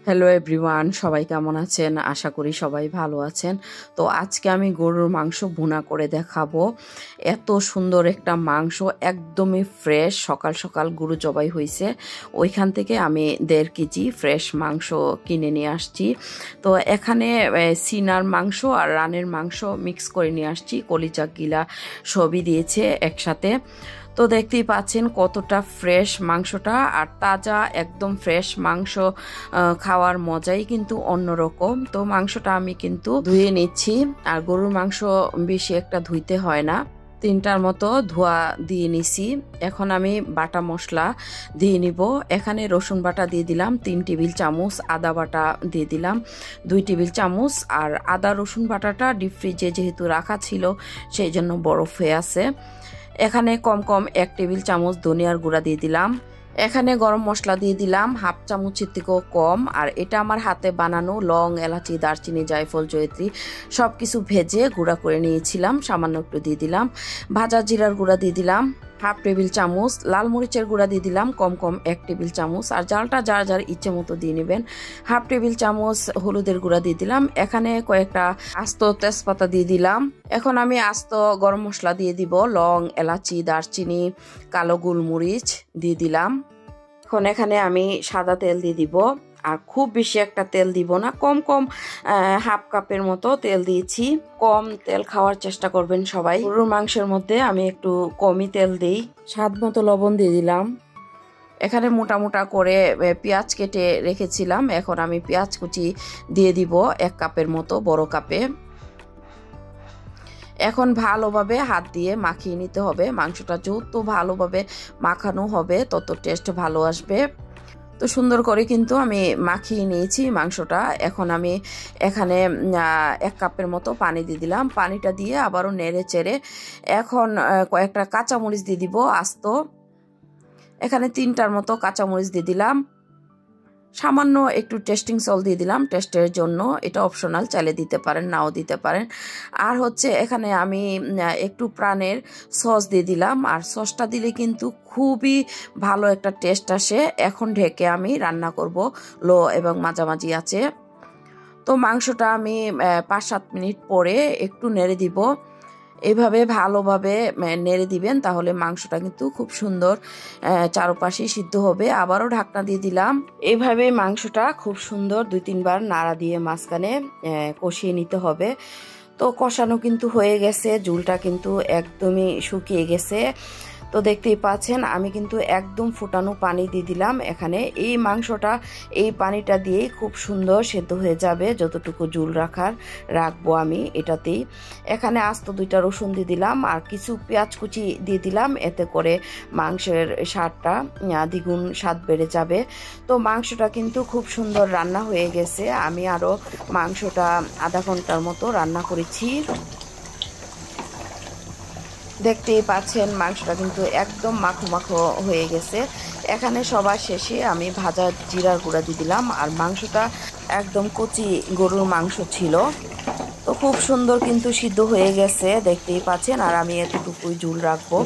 Hello everyone, সবাই কেমন আছেন? আশা করি সবাই ভালো আছেন। তো আজকে আমি গরুর মাংস ভুনা করে দেখাবো। এত সুন্দর একটা মাংস, একদমই ফ্রেশ। সকাল সকাল গরু জবাই হয়েছে, ওইখান থেকে আমি 1.5 কেজি ফ্রেশ মাংস কিনে নিয়ে আসছি। তো এখানে সিনার মাংস আর রানের মাংস মিক্স করে নিয়ে আসছি, কলিজা গিলা সবই দিয়েছে একসাথে। তো দেখতেই পাচ্ছেন কতটা ফ্রেশ মাংসটা, আর তাজা একদম ফ্রেশ মাংস খাওয়ার মজাই কিন্তু অন্যরকম। তো মাংসটা আমি কিন্তু ধুয়ে নিচ্ছি, আর গরুর মাংস বেশি একটা ধুইতে হয় না। 3টার মতো ধোয়া দিয়ে নিছি। এখন আমি বাটা মশলা দিয়ে নিব। এখানে রসুন বাটা দিয়ে দিলাম 3 টেবিল চামচ, আদা বাটা দিয়ে দিলাম 2 টেবিল চামচ। আর আদা রসুন বাটাটা ডিপ ফ্রিজে যেহেতু রাখা ছিল, সেই জন্য বরফ হয়ে আছে। এখানে কম 1 টেবিল চামচ ধনিয়ার গুঁড়া দিয়ে দিলাম। এখানে গরম মশলা দিয়ে দিলাম 1/2 চামচের থেকেও কম। আর এটা আমার হাতে বানানো লং, এলাচি, দারচিনি, জায়ফল, জয়িত্রী সব কিছু ভেজে গুঁড়া করে নিয়েছিলাম। সামান্য একটু দিয়ে দিলাম ভাজা জিরার গুঁড়া দিয়ে দিলাম 1/2 টেবিল চামচ। লাল মরিচের গুঁড়া দিয়ে দিলাম কম 1 টেবিল চামচ। আর জালটা যার যার ইচ্ছে মতো দিয়ে নেবেন। 1/2 টেবিল চামচ হলুদের গুঁড়া দিয়ে দিলাম। এখানে কয়েকটা আস্ত তেজপাতা দিয়ে দিলাম। এখন আমি আস্ত গরম মশলা দিয়ে দিব, লং, এলাচি, দারচিনি, কালো গোলমরিচ দিয়ে দিলাম। এখন এখানে আমি সাদা তেল দিয়ে দিব, আর খুব বেশি একটা তেল দিব না, কম 1/2 কাপের মতো তেল দিয়েছি। কম তেল খাওয়ার চেষ্টা করবেন সবাই। গরুর মাংসের মধ্যে আমি একটু কমই তেল দিই। স্বাদ মতো লবণ দিয়ে দিলাম। এখানে মোটা মোটা করে পেঁয়াজ কেটে রেখেছিলাম, এখন আমি পেঁয়াজ কুচি দিয়ে দিব 1 কাপের মতো, বড় কাপে। এখন ভালোভাবে হাত দিয়ে মাখিয়ে নিতে হবে। মাংসটা যত ভালোভাবে মাখানো হবে তত টেস্ট ভালো আসবে। তো সুন্দর করে কিন্তু আমি মাখিয়ে নিয়েছি মাংসটা। এখন আমি এখানে 1 কাপের মতো পানি দিয়ে দিলাম। পানিটা দিয়ে আবারও নেড়ে চেড়ে এখন কয়েকটা কাঁচামরিচ দিয়ে দিব আস্ত। এখানে 3টার মতো কাঁচামরিচ দিয়ে দিলাম। সামান্য একটু টেস্টিং সল্ট দিয়ে দিলাম টেস্টের জন্য, এটা অপশনাল, চাইলে দিতে পারেন, নাও দিতে পারেন। আর হচ্ছে এখানে আমি একটু প্রাণের সস দিয়ে দিলাম, আর সসটা দিলে কিন্তু খুবই ভালো একটা টেস্ট আসে। এখন ঢেকে আমি রান্না করব লো এবং মাঝামাঝি আছে। তো মাংসটা আমি 5-7 মিনিট পরে একটু নেড়ে দিব। এইভাবে ভালোভাবে নেড়ে দিবেন, তাহলে মাংসটা কিন্তু খুব সুন্দর চারপাশে সিদ্ধ হবে। আবারও ঢাকনা দিয়ে দিলাম। এইভাবে মাংসটা খুব সুন্দর 2-3 বার নাড়া দিয়ে মাঝখানে কষিয়ে নিতে হবে। তো কষানো কিন্তু হয়ে গেছে, ঝোলটা কিন্তু একদমই শুকিয়ে গেছে। তো দেখতেই পাচ্ছেন আমি কিন্তু একদম ফুটানো পানি দিয়ে দিলাম এখানে। এই মাংসটা এই পানিটা দিয়েই খুব সুন্দর সেদ্ধ হয়ে যাবে, যতটুকু ঝোল রাখবো আমি এটাতেই। এখানে আস্ত 2টা রসুন দিয়ে দিলাম, আর কিছু পেঁয়াজ কুচি দিয়ে দিলাম, এতে করে মাংসের স্বাদটা দ্বিগুণ স্বাদ বেড়ে যাবে। তো মাংসটা কিন্তু খুব সুন্দর রান্না হয়ে গেছে। আমি আরও মাংসটা আধা ঘন্টার মতো রান্না করেছি। দেখতেই পাচ্ছেন মাংসটা কিন্তু একদম মাখো মাখো হয়ে গেছে। এখানে সবার শেষে আমি ভাজা জিরার গুঁড়া দিয়ে দিলাম। আর মাংসটা একদম কচি গরুর মাংস ছিল, তো খুব সুন্দর কিন্তু সিদ্ধ হয়ে গেছে, দেখতেই পাচ্ছেন। আর আমি এতটুকুই ঝোল রাখবো,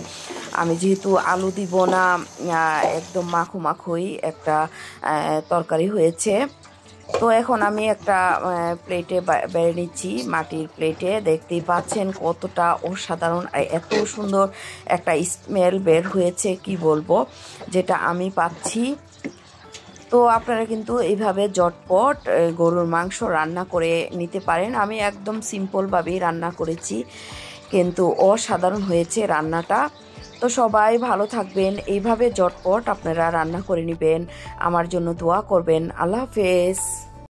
আমি যেহেতু আলু দিব না, একদম মাখো মাখোই একটা তরকারি হয়েছে। তো এখন আমি একটা প্লেটে বেড়ে নিচ্ছি, মাটির প্লেটে। দেখতেই পাচ্ছেন কতটা অসাধারণ, এত সুন্দর একটা স্মেল বের হয়েছে, কি বলবো, যেটা আমি পাচ্ছি। তো আপনারা কিন্তু এইভাবে ঝটপট গরুর মাংস রান্না করে নিতে পারেন। আমি একদম সিম্পলভাবেই রান্না করেছি, কিন্তু অসাধারণ হয়েছে রান্নাটা। তো সবাই ভালো থাকবেন, এইভাবে ঝটপট আপনারা রান্না করে নেবেন। আমার জন্য দোয়া করবেন। আল্লাহ হাফেজ।